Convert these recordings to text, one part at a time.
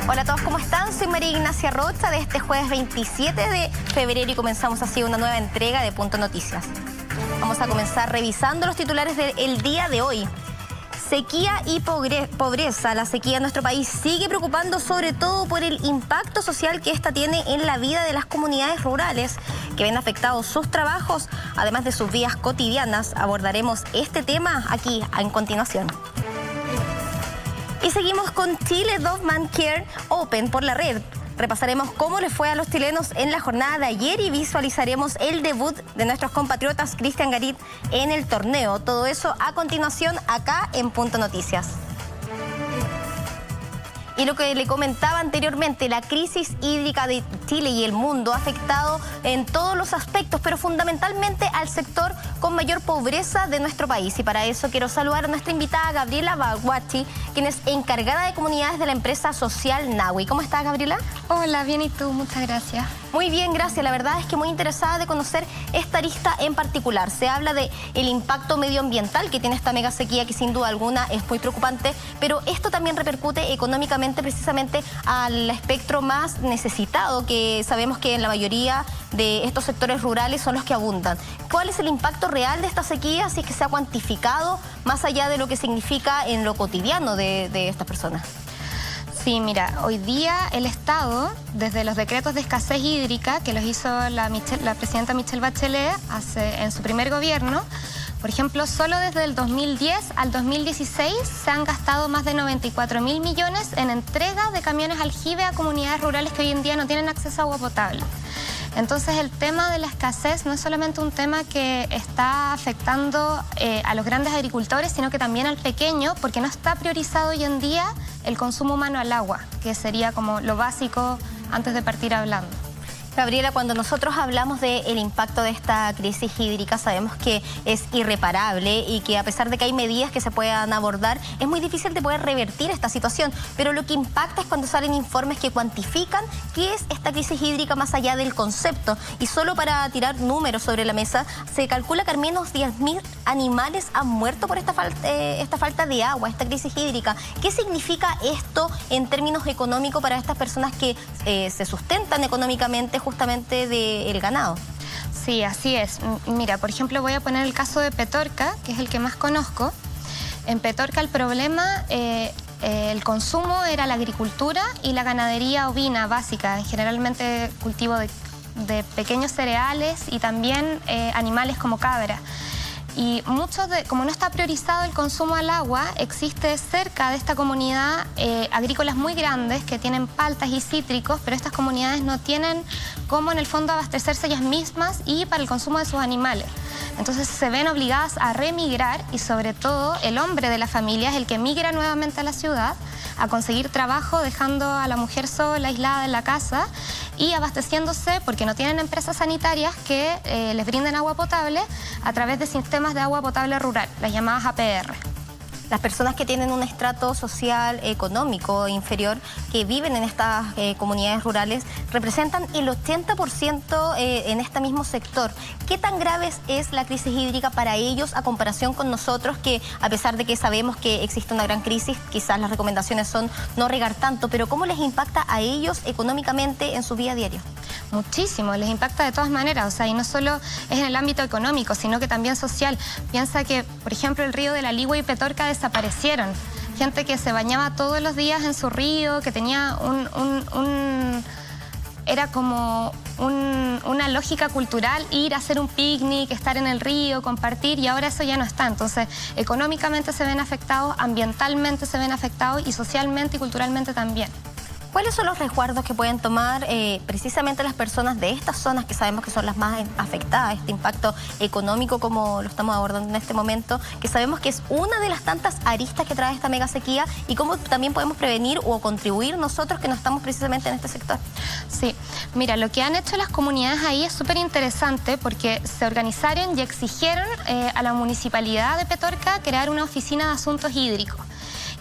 Hola a todos, ¿cómo están? Soy María Ignacia Rocha de este jueves 27 de febrero y comenzamos así una nueva entrega de Punto Noticias. Vamos a comenzar revisando los titulares del día de hoy. Sequía y pobreza. La sequía en nuestro país sigue preocupando sobre todo por el impacto social que esta tiene en la vida de las comunidades rurales que ven afectados sus trabajos, además de sus vidas cotidianas. Abordaremos este tema aquí en continuación. Y seguimos con Chile Dove Care Open por la red. Repasaremos cómo les fue a los chilenos en la jornada de ayer y visualizaremos el debut de nuestros compatriotas Cristian Garín en el torneo. Todo eso a continuación acá en Punto Noticias. Y lo que le comentaba anteriormente, la crisis hídrica de Chile y el mundo ha afectado en todos los aspectos, pero fundamentalmente al sector con mayor pobreza de nuestro país. Y para eso quiero saludar a nuestra invitada Gabriela Baguachi, quien es encargada de comunidades de la empresa social Nawi. ¿Cómo estás, Gabriela? Hola, bien, ¿y tú? Muchas gracias. Muy bien, gracias. La verdad es que muy interesada de conocer esta arista en particular. Se habla de el impacto medioambiental que tiene esta mega sequía, que sin duda alguna es muy preocupante, pero esto también repercute económicamente precisamente al espectro más necesitado, que sabemos que en la mayoría de estos sectores rurales son los que abundan. ¿Cuál es el impacto real de esta sequía, si es que se ha cuantificado, más allá de lo que significa en lo cotidiano de estas personas? Sí, mira, hoy día el Estado, desde los decretos de escasez hídrica, que los hizo la presidenta Michelle Bachelet en su primer gobierno, por ejemplo, solo desde el 2010 al 2016 se han gastado más de 94.000 millones en entrega de camiones aljibe a comunidades rurales que hoy en día no tienen acceso a agua potable. Entonces el tema de la escasez no es solamente un tema que está afectando a los grandes agricultores, sino que también al pequeño, porque no está priorizado hoy en día el consumo humano al agua, que sería como lo básico antes de partir hablando. Gabriela, cuando nosotros hablamos del impacto de esta crisis hídrica, sabemos que es irreparable y que a pesar de que hay medidas que se puedan abordar, es muy difícil de poder revertir esta situación. Pero lo que impacta es cuando salen informes que cuantifican qué es esta crisis hídrica más allá del concepto. Y solo para tirar números sobre la mesa, se calcula que al menos 10.000 animales han muerto por esta falta de agua, esta crisis hídrica. ¿Qué significa esto en términos económicos para estas personas que se sustentan económicamente justamente del ganado? Sí, así es. Mira, por ejemplo, voy a poner el caso de Petorca, que es el que más conozco. En Petorca el problema, el consumo era la agricultura y la ganadería ovina básica, generalmente cultivo de pequeños cereales y también animales como cabra. Y como no está priorizado el consumo al agua, existe cerca de esta comunidad agrícolas muy grandes que tienen paltas y cítricos, pero estas comunidades no tienen cómo en el fondo abastecerse ellas mismas y para el consumo de sus animales. Entonces se ven obligadas a remigrar y sobre todo el hombre de la familia es el que migra nuevamente a la ciudad a conseguir trabajo, dejando a la mujer sola, aislada en la casa y abasteciéndose porque no tienen empresas sanitarias que les brinden agua potable a través de sistemas de agua potable rural, las llamadas APR. Las personas que tienen un estrato social, económico inferior, que viven en estas comunidades rurales, representan el 80% en este mismo sector. ¿Qué tan grave es la crisis hídrica para ellos a comparación con nosotros, que a pesar de que sabemos que existe una gran crisis, quizás las recomendaciones son no regar tanto, pero cómo les impacta a ellos económicamente en su vida diaria? Muchísimo, les impacta de todas maneras, o sea, y no solo es en el ámbito económico, sino que también social. Piensa que, por ejemplo, el río de la Ligua y Petorca desaparecieron. Gente que se bañaba todos los días en su río, que tenía era como una lógica cultural, ir a hacer un picnic, estar en el río, compartir, y ahora eso ya no está. Entonces, económicamente se ven afectados, ambientalmente se ven afectados y socialmente y culturalmente también. ¿Cuáles son los resguardos que pueden tomar precisamente las personas de estas zonas que sabemos que son las más afectadas, este impacto económico como lo estamos abordando en este momento, que sabemos que es una de las tantas aristas que trae esta mega sequía, y cómo también podemos prevenir o contribuir nosotros que no estamos precisamente en este sector? Sí, mira, lo que han hecho las comunidades ahí es súper interesante porque se organizaron y exigieron a la municipalidad de Petorca crear una oficina de asuntos hídricos.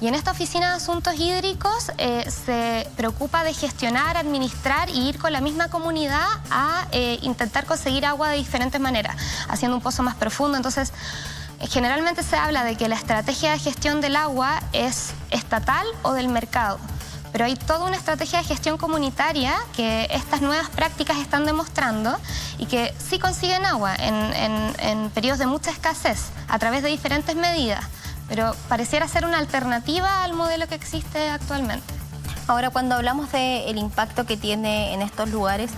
Y en esta oficina de asuntos hídricos se preocupa de gestionar, administrar y ir con la misma comunidad a intentar conseguir agua de diferentes maneras, haciendo un pozo más profundo. Entonces, generalmente se habla de que la estrategia de gestión del agua es estatal o del mercado. pero hay toda una estrategia de gestión comunitaria que estas nuevas prácticas están demostrando y que sí consiguen agua en periodos de mucha escasez a través de diferentes medidas, pero pareciera ser una alternativa al modelo que existe actualmente. Ahora, cuando hablamos del impacto que tiene en estos lugares,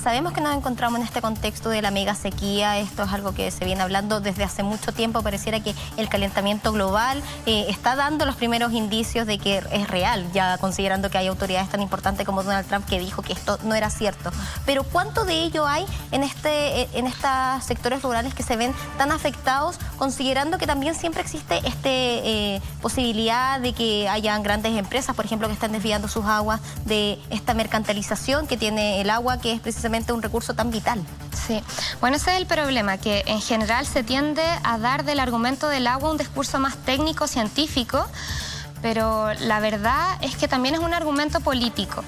sabemos que nos encontramos en este contexto de la mega sequía. Esto es algo que se viene hablando desde hace mucho tiempo. Pareciera que el calentamiento global está dando los primeros indicios de que es real, ya considerando que hay autoridades tan importantes como Donald Trump que dijo que esto no era cierto. Pero ¿cuánto de ello hay en estos sectores rurales que se ven tan afectados, considerando que también siempre existe posibilidad de que hayan grandes empresas, por ejemplo, que están desviando sus aguas de esta mercantilización que tiene el agua, que es precisamente un recurso tan vital? Sí, bueno, ese es el problema, que en general se tiende a dar del argumento del agua un discurso más técnico, científico, pero la verdad es que también es un argumento político.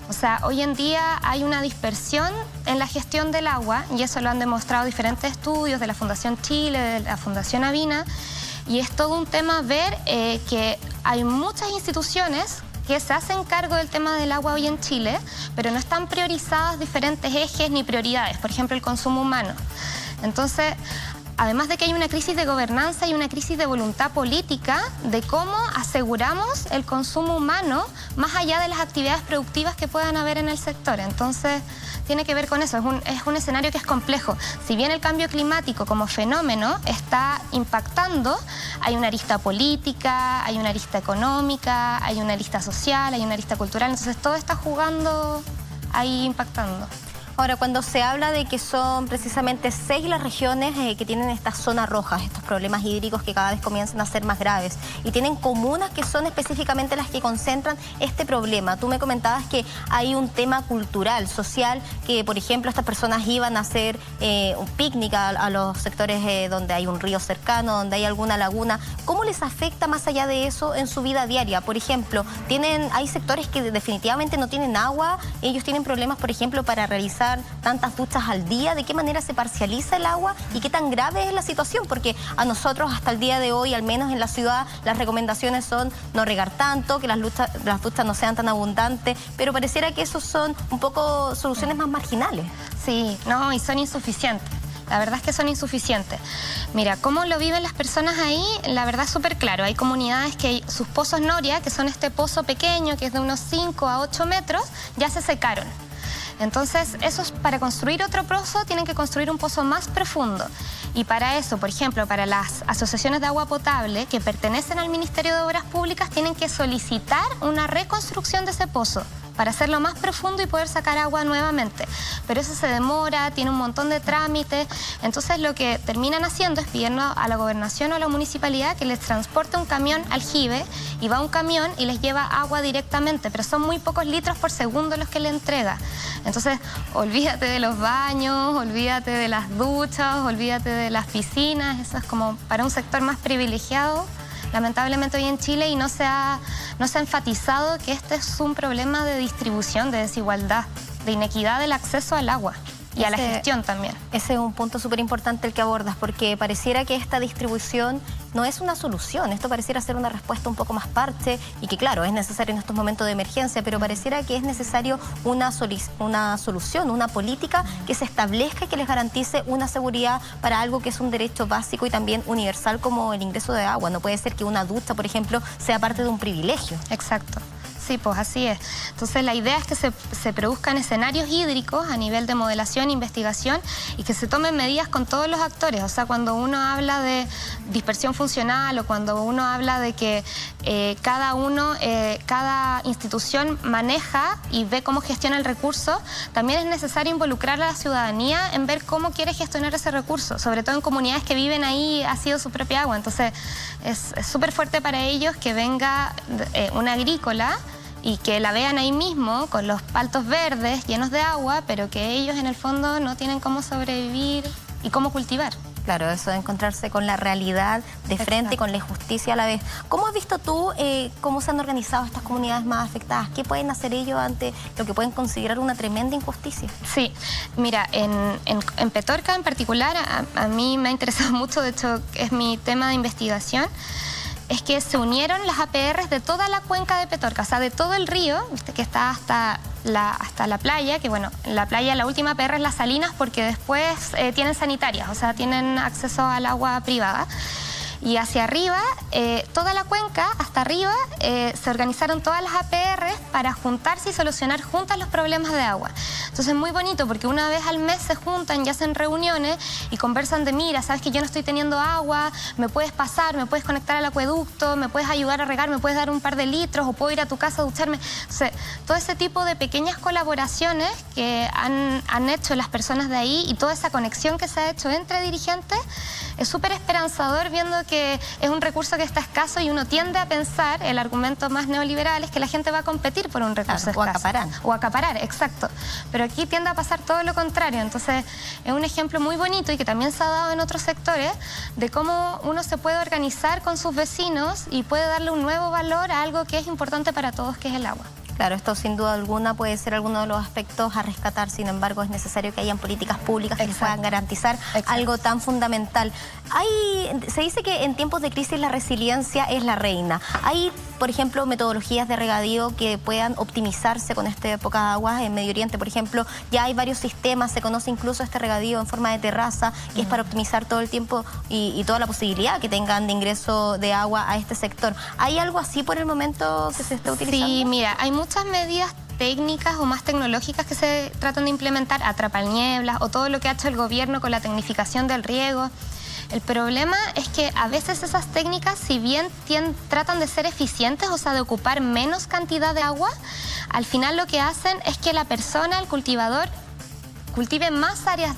O sea, hoy en día hay una dispersión en la gestión del agua, y eso lo han demostrado diferentes estudios de la Fundación Chile, de la Fundación Avina, y es todo un tema ver que hay muchas instituciones que se hacen cargo del tema del agua hoy en Chile, pero no están priorizadas diferentes ejes ni prioridades, por ejemplo, el consumo humano. Entonces, además de que hay una crisis de gobernanza y una crisis de voluntad política de cómo aseguramos el consumo humano más allá de las actividades productivas que puedan haber en el sector. Entonces, tiene que ver con eso, es un escenario que es complejo. Si bien el cambio climático como fenómeno está impactando, hay una arista política, hay una arista económica, hay una arista social, hay una arista cultural, entonces todo está jugando ahí, impactando. Ahora, cuando se habla de que son precisamente 6 las regiones que tienen estas zonas rojas, estos problemas hídricos que cada vez comienzan a ser más graves, y tienen comunas que son específicamente las que concentran este problema. Tú me comentabas que hay un tema cultural, social, que por ejemplo estas personas iban a hacer un picnic a los sectores donde hay un río cercano, donde hay alguna laguna. ¿Cómo les afecta más allá de eso en su vida diaria? Por ejemplo, hay sectores que definitivamente no tienen agua, ellos tienen problemas, por ejemplo, para realizar tantas duchas al día. ¿De qué manera se parcializa el agua y qué tan grave es la situación? Porque a nosotros hasta el día de hoy, al menos en la ciudad, las recomendaciones son no regar tanto, que las duchas no sean tan abundantes, pero pareciera que esos son un poco soluciones más marginales. Sí, no, y son insuficientes. La verdad es que son insuficientes. Mira, cómo lo viven las personas ahí, la verdad es súper claro. Hay comunidades que sus pozos Noria, que son este pozo pequeño, que es de unos 5 a 8 metros, ya se secaron. Entonces, para construir otro pozo tienen que construir un pozo más profundo. Y para eso, por ejemplo, para las asociaciones de agua potable que pertenecen al Ministerio de Obras Públicas, tienen que solicitar una reconstrucción de ese pozo para hacerlo más profundo y poder sacar agua nuevamente. Pero eso se demora, tiene un montón de trámites. Entonces lo que terminan haciendo es pidiendo a la gobernación o a la municipalidad que les transporte un camión aljibe, y va un camión y les lleva agua directamente, pero son muy pocos litros por segundo los que le entrega. Entonces, olvídate de los baños, olvídate de las duchas, olvídate de las piscinas. Eso es como para un sector más privilegiado, lamentablemente hoy en Chile, y no se ha enfatizado que este es un problema de distribución, de desigualdad, de inequidad del acceso al agua y a la gestión también. Ese es un punto súper importante el que abordas, porque pareciera que esta distribución no es una solución. Esto pareciera ser una respuesta un poco más parche, y que claro, es necesario en estos momentos de emergencia, pero pareciera que es necesario una solución, una política que se establezca y que les garantice una seguridad para algo que es un derecho básico y también universal como el ingreso de agua. No puede ser que una ducha, por ejemplo, sea parte de un privilegio. Exacto. Sí, pues así es. Entonces la idea es que se produzcan escenarios hídricos a nivel de modelación e investigación, y que se tomen medidas con todos los actores. O sea, cuando uno habla de dispersión funcional, o cuando uno habla de que cada institución maneja y ve cómo gestiona el recurso, también es necesario involucrar a la ciudadanía en ver cómo quiere gestionar ese recurso, sobre todo en comunidades que viven ahí, ha sido su propia agua. Entonces es súper fuerte para ellos que venga una agrícola y que la vean ahí mismo con los paltos verdes llenos de agua, pero que ellos en el fondo no tienen cómo sobrevivir y cómo cultivar. Claro, eso de encontrarse con la realidad de frente y con la injusticia a la vez. ¿Cómo has visto tú cómo se han organizado estas comunidades más afectadas? ¿Qué pueden hacer ellos ante lo que pueden considerar una tremenda injusticia? Sí, mira, en Petorca en particular, a mí me ha interesado mucho, de hecho es mi tema de investigación. es que se unieron las APRs de toda la cuenca de Petorca, o sea, de todo el río, ¿viste? Que está hasta la playa, que bueno, en la playa la última APR es Las Salinas porque después tienen sanitarias, o sea, tienen acceso al agua privada. Y hacia arriba, toda la cuenca, hasta arriba, se organizaron todas las APRs para juntarse y solucionar juntas los problemas de agua. Entonces es muy bonito porque una vez al mes se juntan y hacen reuniones y conversan de, mira, sabes que yo no estoy teniendo agua, me puedes pasar, me puedes conectar al acueducto, me puedes ayudar a regar, me puedes dar un par de litros o puedo ir a tu casa a ducharme. O sea, todo ese tipo de pequeñas colaboraciones que han hecho las personas de ahí y toda esa conexión que se ha hecho entre dirigentes es súper esperanzador viendo que es un recurso que está escaso y uno tiende a pensar, el argumento más neoliberal es que la gente va a competir por un recurso escaso. O acaparar. O acaparar, exacto. Pero aquí tiende a pasar todo lo contrario. Entonces es un ejemplo muy bonito y que también se ha dado en otros sectores de cómo uno se puede organizar con sus vecinos y puede darle un nuevo valor a algo que es importante para todos, que es el agua. Claro, esto sin duda alguna puede ser alguno de los aspectos a rescatar, sin embargo es necesario que hayan políticas públicas que les puedan garantizar algo tan fundamental. Se dice que en tiempos de crisis la resiliencia es la reina. ¿Hay, por ejemplo, metodologías de regadío que puedan optimizarse con esta época de aguas? En Medio Oriente, por ejemplo, ya hay varios sistemas, se conoce incluso este regadío en forma de terraza, que es para optimizar todo el tiempo y toda la posibilidad que tengan de ingreso de agua a este sector. ¿Hay algo así por el momento que se está utilizando? Sí, mira, hay muchas medidas técnicas o más tecnológicas que se tratan de implementar, atrapanieblas o todo lo que ha hecho el gobierno con la tecnificación del riego. El problema es que a veces esas técnicas, si bien tratan de ser eficientes, o sea, de ocupar menos cantidad de agua, al final lo que hacen es que la persona, el cultivador, cultive más áreas,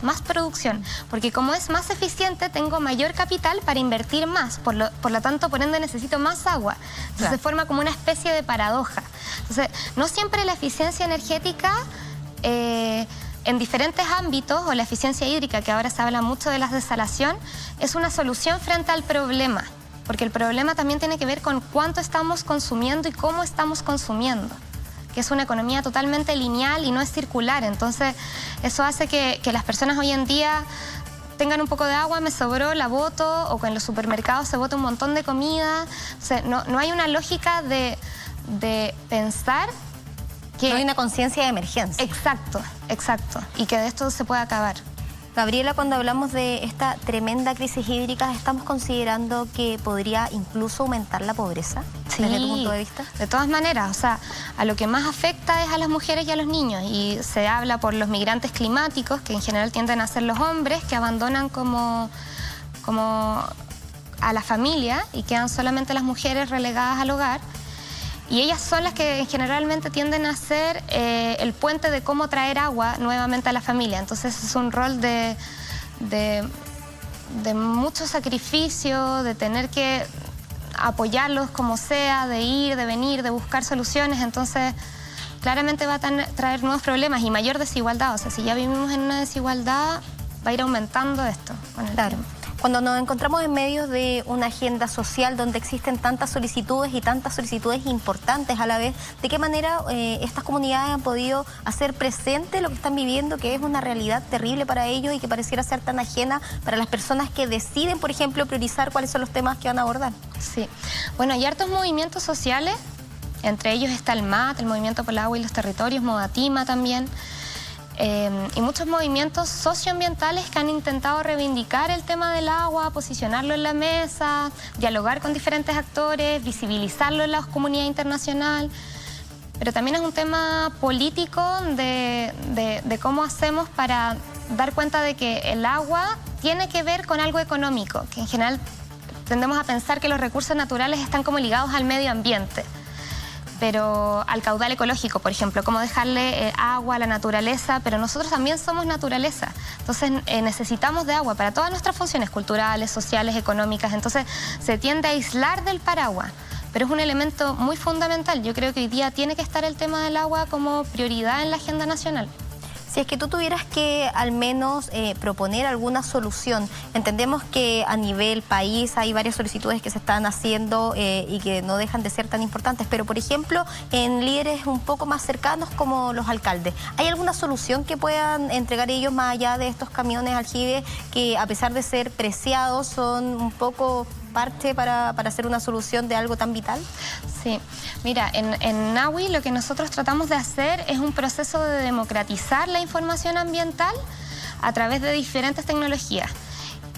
más producción, porque como es más eficiente, tengo mayor capital para invertir más, por lo tanto, por ende, necesito más agua. Entonces se forma como una especie de paradoja. Entonces, no siempre la eficiencia energética en diferentes ámbitos, o la eficiencia hídrica, que ahora se habla mucho de la desalación, es una solución frente al problema, porque el problema también tiene que ver con cuánto estamos consumiendo y cómo estamos consumiendo, que es una economía totalmente lineal y no es circular. Entonces, eso hace que las personas hoy en día tengan un poco de agua, me sobró, la boto, o que en los supermercados se bota un montón de comida. O sea, no hay una lógica de pensar que... No hay una conciencia de emergencia. Exacto, exacto. Y que de esto se puede acabar. Gabriela, cuando hablamos de esta tremenda crisis hídrica, ¿estamos considerando que podría incluso aumentar la pobreza? Sí, desde tu punto de vista. De todas maneras, o sea, a lo que más afecta es a las mujeres y a los niños. Y se habla por los migrantes climáticos, que en general tienden a ser los hombres, que abandonan como a la familia y quedan solamente las mujeres relegadas al hogar. Y ellas son las que generalmente tienden a ser el puente de cómo traer agua nuevamente a la familia. Entonces es un rol de mucho sacrificio, de tener que apoyarlos como sea, de ir, de venir, de buscar soluciones. Entonces claramente va a traer nuevos problemas y mayor desigualdad. O sea, si ya vivimos en una desigualdad, va a ir aumentando esto con el tiempo. Cuando nos encontramos en medio de una agenda social donde existen tantas solicitudes y tantas solicitudes importantes a la vez, ¿de qué manera estas comunidades han podido hacer presente lo que están viviendo, que es una realidad terrible para ellos y que pareciera ser tan ajena para las personas que deciden, por ejemplo, priorizar cuáles son los temas que van a abordar? Sí, bueno, hay hartos movimientos sociales, entre ellos está el MAT, el Movimiento por el Agua y los Territorios, Modatima también, y muchos movimientos socioambientales que han intentado reivindicar el tema del agua, posicionarlo en la mesa, dialogar con diferentes actores, visibilizarlo en la comunidad internacional. Pero también es un tema político de cómo hacemos para dar cuenta de que el agua tiene que ver con algo económico, que en general tendemos a pensar que los recursos naturales están como ligados al medio ambiente, pero al caudal ecológico, por ejemplo, cómo dejarle agua a la naturaleza, pero nosotros también somos naturaleza, entonces necesitamos de agua para todas nuestras funciones culturales, sociales, económicas, entonces se tiende a aislar del paraguas, pero es un elemento muy fundamental. Yo creo que hoy día tiene que estar el tema del agua como prioridad en la agenda nacional. Si es que tú tuvieras que al menos proponer alguna solución, entendemos que a nivel país hay varias solicitudes que se están haciendo y que no dejan de ser tan importantes, pero por ejemplo en líderes un poco más cercanos como los alcaldes, ¿hay alguna solución que puedan entregar ellos más allá de estos camiones aljibes que a pesar de ser preciados son un poco parche para hacer una solución de algo tan vital? Sí, mira, en NAWI lo que nosotros tratamos de hacer es un proceso de democratizar la información ambiental a través de diferentes tecnologías.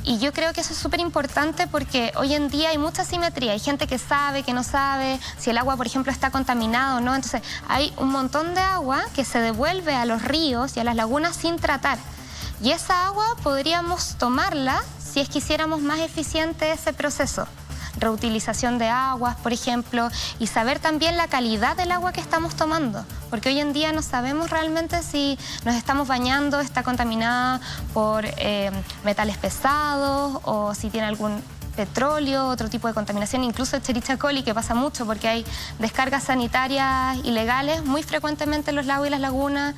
Y yo creo que eso es súper importante porque hoy en día hay mucha asimetría. Hay gente que sabe, que no sabe, si el agua, por ejemplo, está contaminada o no. Entonces, hay un montón de agua que se devuelve a los ríos y a las lagunas sin tratar. Y esa agua podríamos tomarla si es que hiciéramos más eficiente ese proceso. Reutilización de aguas, por ejemplo, y saber también la calidad del agua que estamos tomando, porque hoy en día no sabemos realmente si nos estamos bañando, está contaminada por metales pesados o si tiene algún petróleo, otro tipo de contaminación, incluso Escherichia coli, que pasa mucho porque hay descargas sanitarias ilegales muy frecuentemente en los lagos y las lagunas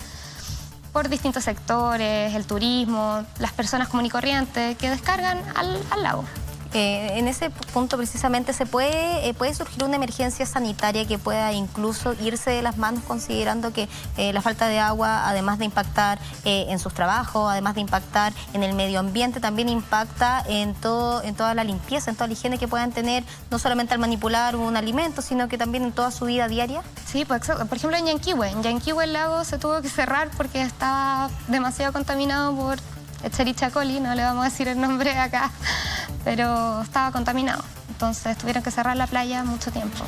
por distintos sectores, el turismo, las personas comunes y corrientes que descargan al lago. En ese punto precisamente puede surgir una emergencia sanitaria que pueda incluso irse de las manos, considerando que la falta de agua, además de impactar en sus trabajos, además de impactar en el medio ambiente, también impacta en toda la limpieza, en toda la higiene que puedan tener, no solamente al manipular un alimento, sino que también en toda su vida diaria. Sí, pues exacto. Por ejemplo, en Yanquihue el lago se tuvo que cerrar porque estaba demasiado contaminado por Escherichia coli, no le vamos a decir el nombre acá, pero estaba contaminado. Entonces tuvieron que cerrar la playa mucho tiempo.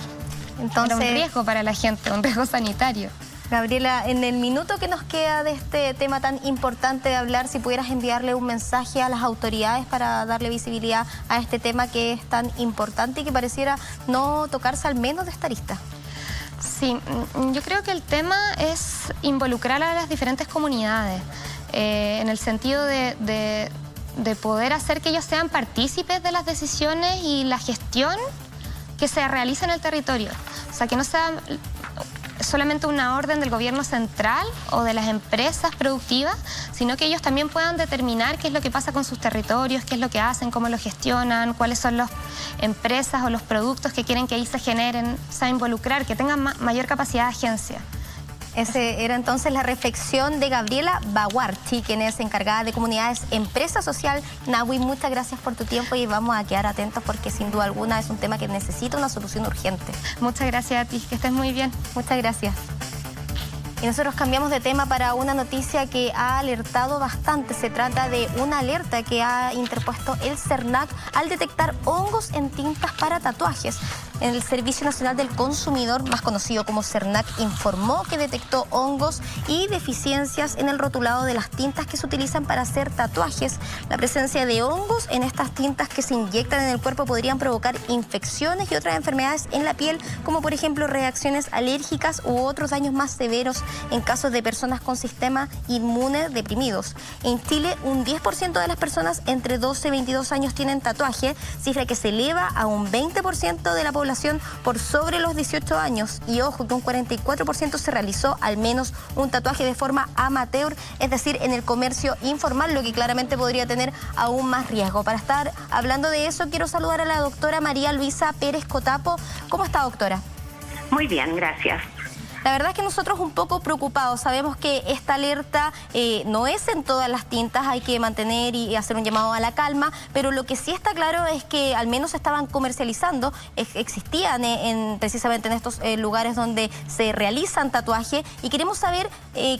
Entonces, era un riesgo para la gente, un riesgo sanitario. Gabriela, en el minuto que nos queda de este tema tan importante de hablar, si pudieras enviarle un mensaje a las autoridades para darle visibilidad a este tema que es tan importante y que pareciera no tocarse al menos de esta arista. Sí, yo creo que el tema es involucrar a las diferentes comunidades. En el sentido de poder hacer que ellos sean partícipes de las decisiones y la gestión que se realiza en el territorio. O sea, que no sea solamente una orden del gobierno central o de las empresas productivas, sino que ellos también puedan determinar qué es lo que pasa con sus territorios, qué es lo que hacen, cómo lo gestionan, cuáles son las empresas o los productos que quieren que ahí se generen, o sea, involucrar, que tengan mayor capacidad de agencia. Esa era entonces la reflexión de Gabriela Baguarchi, quien es encargada de comunidades, empresa social NAWI. Muchas gracias por tu tiempo y vamos a quedar atentos porque sin duda alguna es un tema que necesita una solución urgente. Muchas gracias a ti, que estés muy bien. Muchas gracias. Y nosotros cambiamos de tema para una noticia que ha alertado bastante. Se trata de una alerta que ha interpuesto el CERNAC al detectar hongos en tintas para tatuajes. El Servicio Nacional del Consumidor, más conocido como CERNAC, informó que detectó hongos y deficiencias en el rotulado de las tintas que se utilizan para hacer tatuajes. La presencia de hongos en estas tintas que se inyectan en el cuerpo podrían provocar infecciones y otras enfermedades en la piel, como por ejemplo reacciones alérgicas u otros daños más severos en casos de personas con sistema inmune deprimidos. En Chile, un 10% de las personas entre 12 y 22 años tienen tatuaje, cifra que se eleva a un 20% de la población por sobre los 18 años. Y ojo, que un 44% se realizó al menos un tatuaje de forma amateur, es decir, en el comercio informal, lo que claramente podría tener aún más riesgo. Para estar hablando de eso, quiero saludar a la doctora María Luisa Pérez Cotapo. ¿Cómo está, doctora? Muy bien, gracias. La verdad es que nosotros un poco preocupados. Sabemos que esta alerta no es en todas las tintas, hay que mantener y hacer un llamado a la calma, pero lo que sí está claro es que al menos estaban comercializando, existían precisamente en estos lugares donde se realizan tatuajes, y queremos saber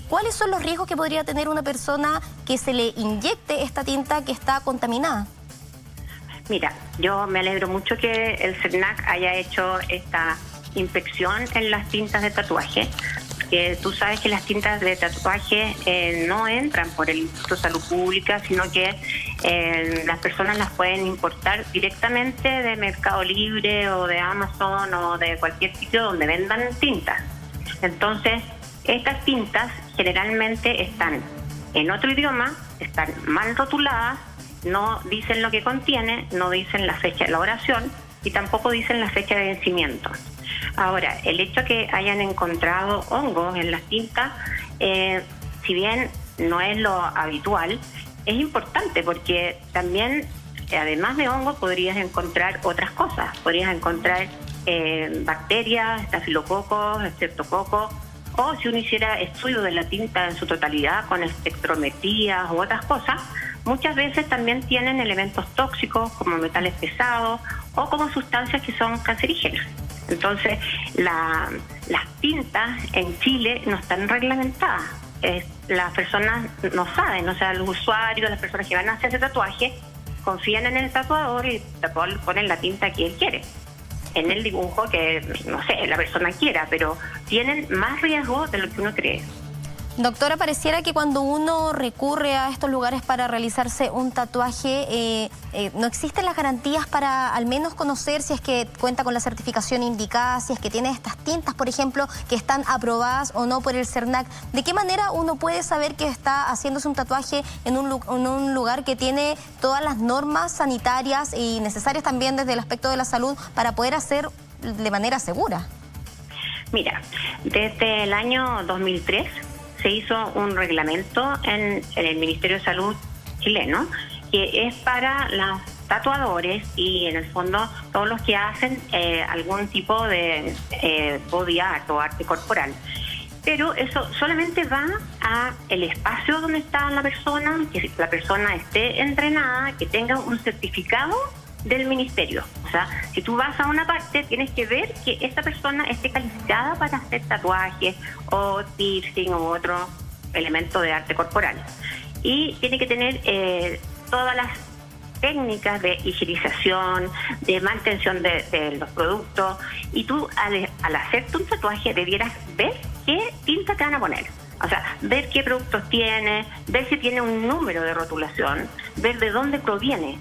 cuáles son los riesgos que podría tener una persona que se le inyecte esta tinta que está contaminada. Mira, yo me alegro mucho que el CERNAC haya hecho esta inspección en las tintas de tatuaje, que tú sabes que las tintas de tatuaje no entran por el Instituto de Salud Pública, sino que las personas las pueden importar directamente de Mercado Libre o de Amazon o de cualquier sitio donde vendan tintas. Entonces, estas tintas generalmente están en otro idioma, están mal rotuladas, no dicen lo que contiene, no dicen la fecha de elaboración y tampoco dicen la fecha de vencimiento. Ahora, el hecho que hayan encontrado hongos en las tintas, si bien no es lo habitual, es importante porque también, además de hongos, podrías encontrar otras cosas. Podrías encontrar bacterias, estafilococos, estreptococos, o si uno hiciera estudio de la tinta en su totalidad con espectrometrías u otras cosas, muchas veces también tienen elementos tóxicos como metales pesados o como sustancias que son cancerígenas. Entonces, las tintas en Chile no están reglamentadas. Las personas no saben, o sea, los usuarios, las personas que van a hacerse tatuaje, confían en el tatuador y el tatuador pone la tinta que él quiere, en el dibujo que, no sé, la persona quiera, pero tienen más riesgo de lo que uno cree. Doctora, pareciera que cuando uno recurre a estos lugares para realizarse un tatuaje, no existen las garantías para al menos conocer si es que cuenta con la certificación indicada, si es que tiene estas tintas, por ejemplo, que están aprobadas o no por el CERNAC. ¿De qué manera uno puede saber que está haciéndose un tatuaje en un lugar que tiene todas las normas sanitarias y necesarias también desde el aspecto de la salud para poder hacer de manera segura? Mira, desde el año 2003... se hizo un reglamento en el Ministerio de Salud chileno que es para los tatuadores y en el fondo todos los que hacen algún tipo de body art o arte corporal. Pero eso solamente va a el espacio donde está la persona, que la persona esté entrenada, que tenga un certificado del ministerio. O sea, si tú vas a una parte, tienes que ver que esta persona esté calificada para hacer tatuajes o piercing u otro elemento de arte corporal. Y tiene que tener todas las técnicas de higienización, de mantención de los productos. Y tú, al hacerte un tatuaje, debieras ver qué tinta te van a poner. O sea, ver qué productos tiene, ver si tiene un número de rotulación, ver de dónde proviene.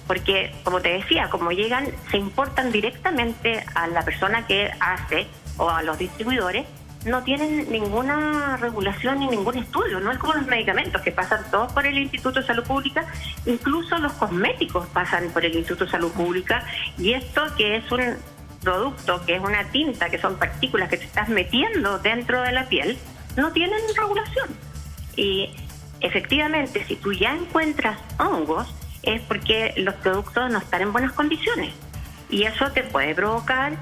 Porque, como te decía, como llegan, se importan directamente a la persona que hace o a los distribuidores, no tienen ninguna regulación ni ningún estudio. No es como los medicamentos que pasan todos por el Instituto de Salud Pública, incluso los cosméticos pasan por el Instituto de Salud Pública, y esto que es un producto, que es una tinta, que son partículas que te estás metiendo dentro de la piel, no tienen regulación. Y efectivamente, si tú ya encuentras hongos, es porque los productos no están en buenas condiciones. Y eso te puede provocar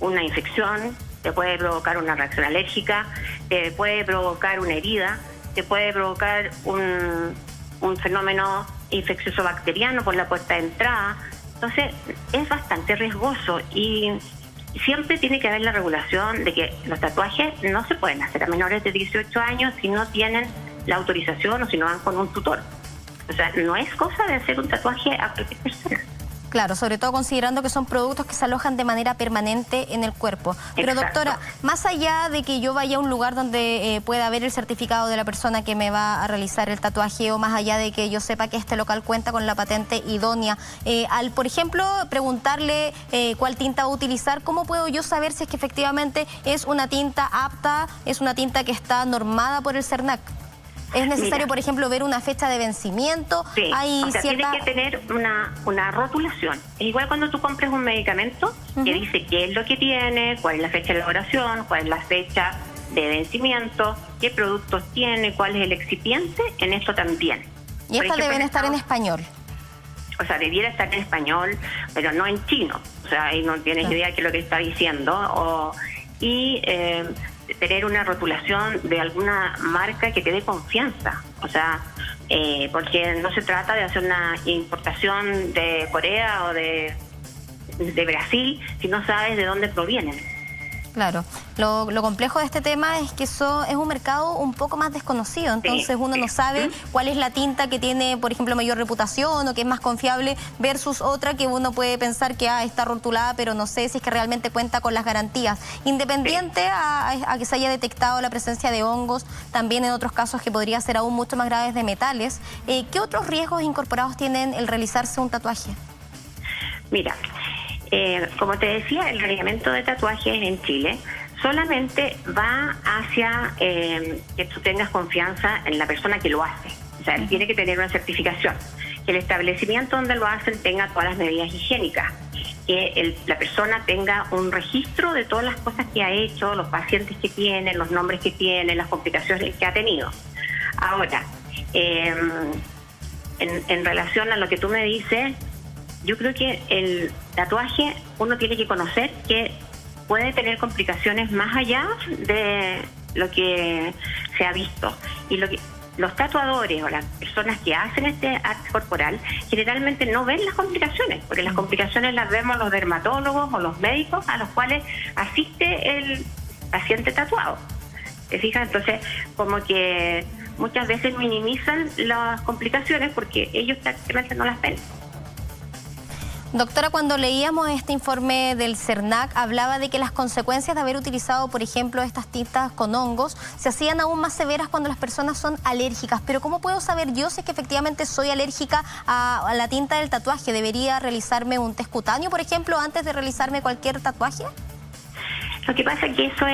una infección, te puede provocar una reacción alérgica, te puede provocar una herida, te puede provocar un fenómeno infeccioso bacteriano por la puerta de entrada. Entonces, es bastante riesgoso y siempre tiene que haber la regulación de que los tatuajes no se pueden hacer a menores de 18 años si no tienen la autorización o si no van con un tutor. O sea, no es cosa de hacer un tatuaje a cualquier persona. Claro, sobre todo considerando que son productos que se alojan de manera permanente en el cuerpo. Pero Exacto. Doctora, más allá de que yo vaya a un lugar donde pueda haber el certificado de la persona que me va a realizar el tatuaje, o más allá de que yo sepa que este local cuenta con la patente idónea, al, por ejemplo, preguntarle cuál tinta va a utilizar, ¿cómo puedo yo saber si es que efectivamente es una tinta apta, es una tinta que está normada por el CERNAC? ¿Es necesario, por ejemplo, ver una fecha de vencimiento? Sí, Hay o sea, cierta... tiene que tener una rotulación. Es igual cuando tú compres un medicamento que dice qué es lo que tiene, cuál es la fecha de elaboración, cuál es la fecha de vencimiento, qué productos tiene, cuál es el excipiente, en esto también. Y estas deben estar en español. O sea, debiera estar en español, pero no en chino. O sea, ahí no tienes idea de qué es lo que está diciendo. Tener una rotulación de alguna marca que te dé confianza. O sea, porque no se trata de hacer una importación de Corea o de Brasil si no sabes de dónde provienen. Claro, lo complejo de este tema es que eso es un mercado un poco más desconocido, entonces uno no sabe cuál es la tinta que tiene, por ejemplo, mayor reputación o que es más confiable versus otra que uno puede pensar que está rotulada, pero no sé si es que realmente cuenta con las garantías. Independiente a que se haya detectado la presencia de hongos, también en otros casos que podría ser aún mucho más graves de metales, ¿qué otros riesgos incorporados tienen el realizarse un tatuaje? Mira, como te decía, el reglamento de tatuajes en Chile solamente va hacia que tú tengas confianza en la persona que lo hace. O sea, él tiene que tener una certificación. Que el establecimiento donde lo hacen tenga todas las medidas higiénicas. Que la persona tenga un registro de todas las cosas que ha hecho, los pacientes que tiene, los nombres que tiene, las complicaciones que ha tenido. Ahora, en relación a lo que tú me dices, yo creo que el tatuaje uno tiene que conocer que puede tener complicaciones más allá de lo que se ha visto. Y los tatuadores o las personas que hacen este arte corporal generalmente no ven las complicaciones, porque las complicaciones las vemos los dermatólogos o los médicos a los cuales asiste el paciente tatuado. ¿Te fijas? Entonces, como que muchas veces minimizan las complicaciones porque ellos prácticamente no las ven. Doctora, cuando leíamos este informe del CERNAC, hablaba de que las consecuencias de haber utilizado, por ejemplo, estas tintas con hongos, se hacían aún más severas cuando las personas son alérgicas. Pero ¿cómo puedo saber yo si es que efectivamente soy alérgica a la tinta del tatuaje? ¿Debería realizarme un test cutáneo, por ejemplo, antes de realizarme cualquier tatuaje? Lo que pasa es que eso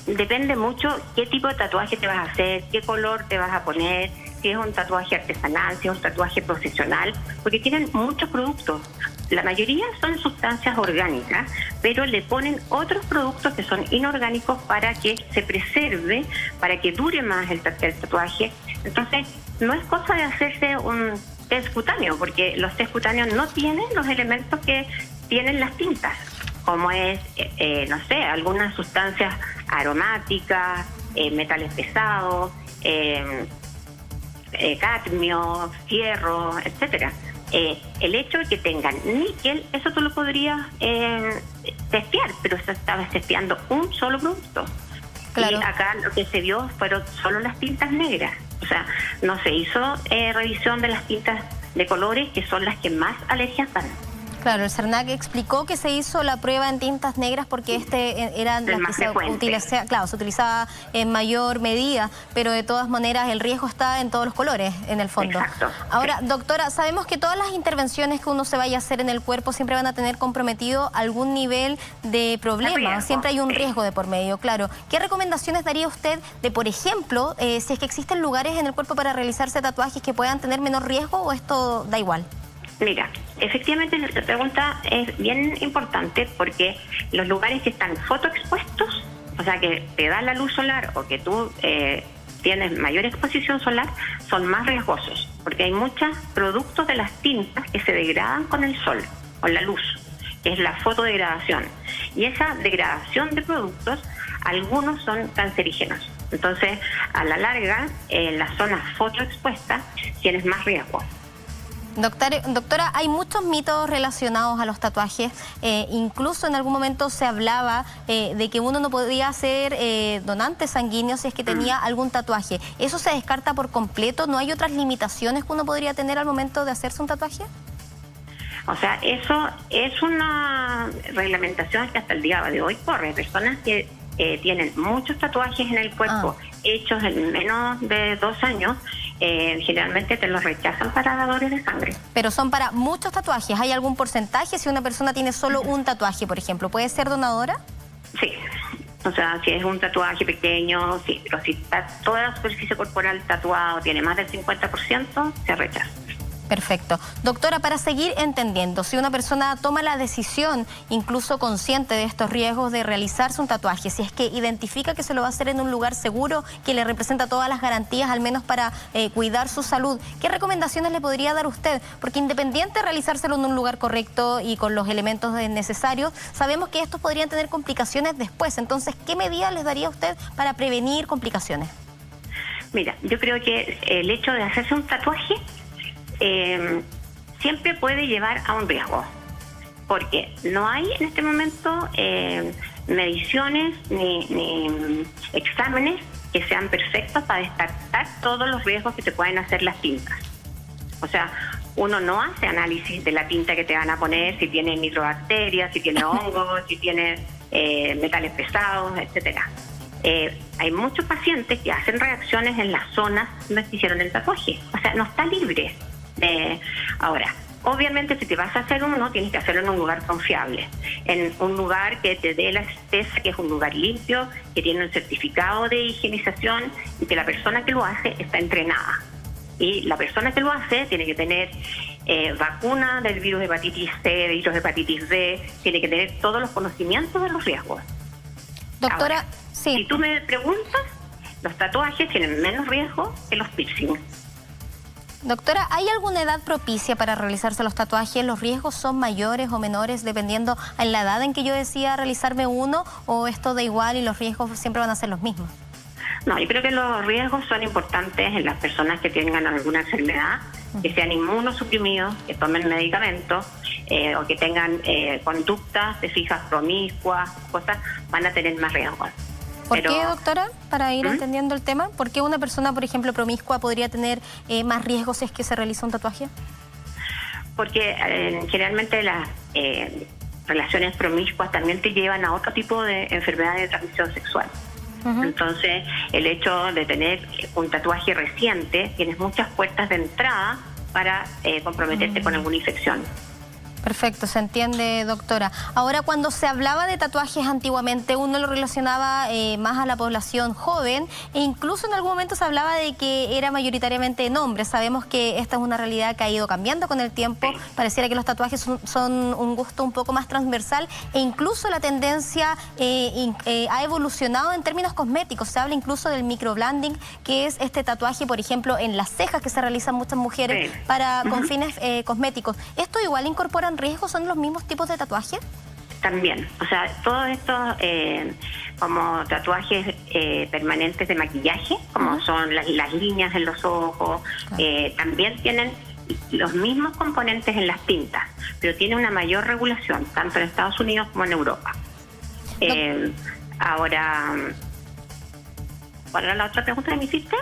depende mucho qué tipo de tatuaje te vas a hacer, qué color te vas a poner, si es un tatuaje artesanal, si es un tatuaje profesional, porque tienen muchos productos. La mayoría son sustancias orgánicas, pero le ponen otros productos que son inorgánicos para que se preserve, para que dure más el tatuaje. Entonces, no es cosa de hacerse un test cutáneo, porque los test cutáneos no tienen los elementos que tienen las tintas, como es, no sé, algunas sustancias aromáticas, metales pesados, cadmio, fierro, etcétera. El hecho de que tengan níquel, eso tú lo podrías testear, pero estabas testeando un solo producto. Claro. Y acá lo que se vio fueron solo las tintas negras. O sea, no se hizo revisión de las tintas de colores, que son las que más alergias dan. Claro, el CERNAC explicó que se hizo la prueba en tintas negras porque eran las que se utilizaba en mayor medida, pero de todas maneras el riesgo está en todos los colores, en el fondo. Exacto. Ahora, doctora, sabemos que todas las intervenciones que uno se vaya a hacer en el cuerpo siempre van a tener comprometido algún nivel de problema, siempre hay un riesgo de por medio, claro. ¿Qué recomendaciones daría usted de, por ejemplo, si es que existen lugares en el cuerpo para realizarse tatuajes que puedan tener menor riesgo o esto da igual? Mira, efectivamente esta pregunta es bien importante porque los lugares que están fotoexpuestos, o sea que te da la luz solar o que tú tienes mayor exposición solar, son más riesgosos porque hay muchos productos de las tintas que se degradan con el sol, con la luz, que es la fotodegradación. Y esa degradación de productos, algunos son cancerígenos. Entonces, a la larga, en las zonas fotoexpuestas tienes más riesgo. Doctora, hay muchos mitos relacionados a los tatuajes. Incluso en algún momento se hablaba de que uno no podía ser donante sanguíneo si es que tenía algún tatuaje. ¿Eso se descarta por completo? ¿No hay otras limitaciones que uno podría tener al momento de hacerse un tatuaje? O sea, eso es una reglamentación que hasta el día de hoy corre. Personas que tienen muchos tatuajes en el cuerpo hechos en menos de 2 años, generalmente te los rechazan para dadores de sangre. Pero son para muchos tatuajes. ¿Hay algún porcentaje? Si una persona tiene solo un tatuaje, por ejemplo, ¿puede ser donadora? Sí. O sea, si es un tatuaje pequeño, sí. Pero si está toda la superficie corporal tatuada o tiene más del 50%, se rechaza. Perfecto. Doctora, para seguir entendiendo, si una persona toma la decisión, incluso consciente de estos riesgos de realizarse un tatuaje, si es que identifica que se lo va a hacer en un lugar seguro, que le representa todas las garantías, al menos para cuidar su salud, ¿qué recomendaciones le podría dar usted? Porque independiente de realizárselo en un lugar correcto y con los elementos necesarios, sabemos que estos podrían tener complicaciones después. Entonces, ¿qué medidas les daría usted para prevenir complicaciones? Mira, yo creo que el hecho de hacerse un tatuaje siempre puede llevar a un riesgo, porque no hay en este momento mediciones ni exámenes que sean perfectos para descartar todos los riesgos que te pueden hacer las tintas. O sea, uno no hace análisis de la tinta que te van a poner, si tiene microbacterias, si tiene hongos, si tiene metales pesados, etcétera. Hay muchos pacientes que hacen reacciones en las zonas donde se hicieron el tatuaje. O sea, no está libre. Ahora, obviamente si te vas a hacer uno, tienes que hacerlo en un lugar confiable, en un lugar que te dé la certeza que es un lugar limpio, que tiene un certificado de higienización y que la persona que lo hace está entrenada. Y la persona que lo hace tiene que tener vacuna del virus de hepatitis C, de virus de hepatitis B, tiene que tener todos los conocimientos de los riesgos. Doctora, ahora, sí. Si tú me preguntas, los tatuajes tienen menos riesgo que los piercings. Doctora, ¿hay alguna edad propicia para realizarse los tatuajes? ¿Los riesgos son mayores o menores dependiendo en la edad en que yo decida realizarme uno, o esto da igual y los riesgos siempre van a ser los mismos? No, yo creo que los riesgos son importantes en las personas que tengan alguna enfermedad, que sean inmunosuprimidos, que tomen medicamentos o que tengan conductas de fijas promiscuas, cosas, van a tener más riesgos. ¿Por qué, doctora? Para ir entendiendo el tema, ¿por qué una persona, por ejemplo, promiscua podría tener más riesgos si es que se realiza un tatuaje? Porque generalmente las relaciones promiscuas también te llevan a otro tipo de enfermedades de transmisión sexual. Entonces, el hecho de tener un tatuaje reciente, tienes muchas puertas de entrada para comprometerte con alguna infección. Perfecto, se entiende, doctora. Ahora, cuando se hablaba de tatuajes antiguamente, uno lo relacionaba más a la población joven e incluso en algún momento se hablaba de que era mayoritariamente en hombres. Sabemos que esta es una realidad que ha ido cambiando con el tiempo. Pareciera que los tatuajes son un gusto un poco más transversal e incluso la tendencia ha evolucionado en términos cosméticos. Se habla incluso del microblending, que es este tatuaje, por ejemplo, en las cejas que se realizan muchas mujeres con fines cosméticos. ¿Esto igual incorpora riesgos? ¿Son los mismos tipos de tatuajes? También, o sea, todos estos como tatuajes permanentes de maquillaje, como son las líneas en los ojos, también tienen los mismos componentes en las tintas, pero tiene una mayor regulación, tanto en Estados Unidos como en Europa. Ahora, ¿cuál era la otra pregunta que me hiciste?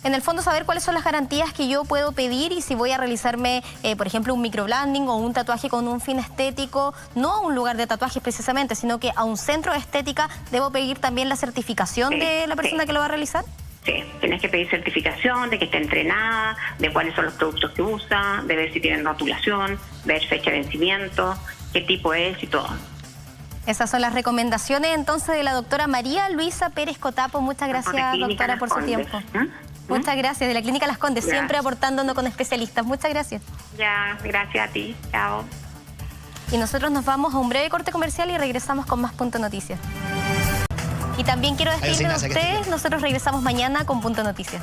En el fondo, saber cuáles son las garantías que yo puedo pedir y si voy a realizarme, por ejemplo, un microblending o un tatuaje con un fin estético, no a un lugar de tatuajes precisamente, sino que a un centro de estética, ¿debo pedir también la certificación de la persona que lo va a realizar? Sí, tienes que pedir certificación de que esté entrenada, de cuáles son los productos que usa, de ver si tienen rotulación, ver fecha de vencimiento, qué tipo es y todo. Esas son las recomendaciones entonces de la doctora María Luisa Pérez Cotapo. Muchas gracias, doctora, por su tiempo. Muchas gracias, de la Clínica Las Condes, siempre aportándonos con especialistas. Muchas gracias. Ya, gracias a ti. Chao. Y nosotros nos vamos a un breve corte comercial y regresamos con más Punto Noticias. Y también quiero despedirme de ustedes, nosotros regresamos mañana con Punto Noticias.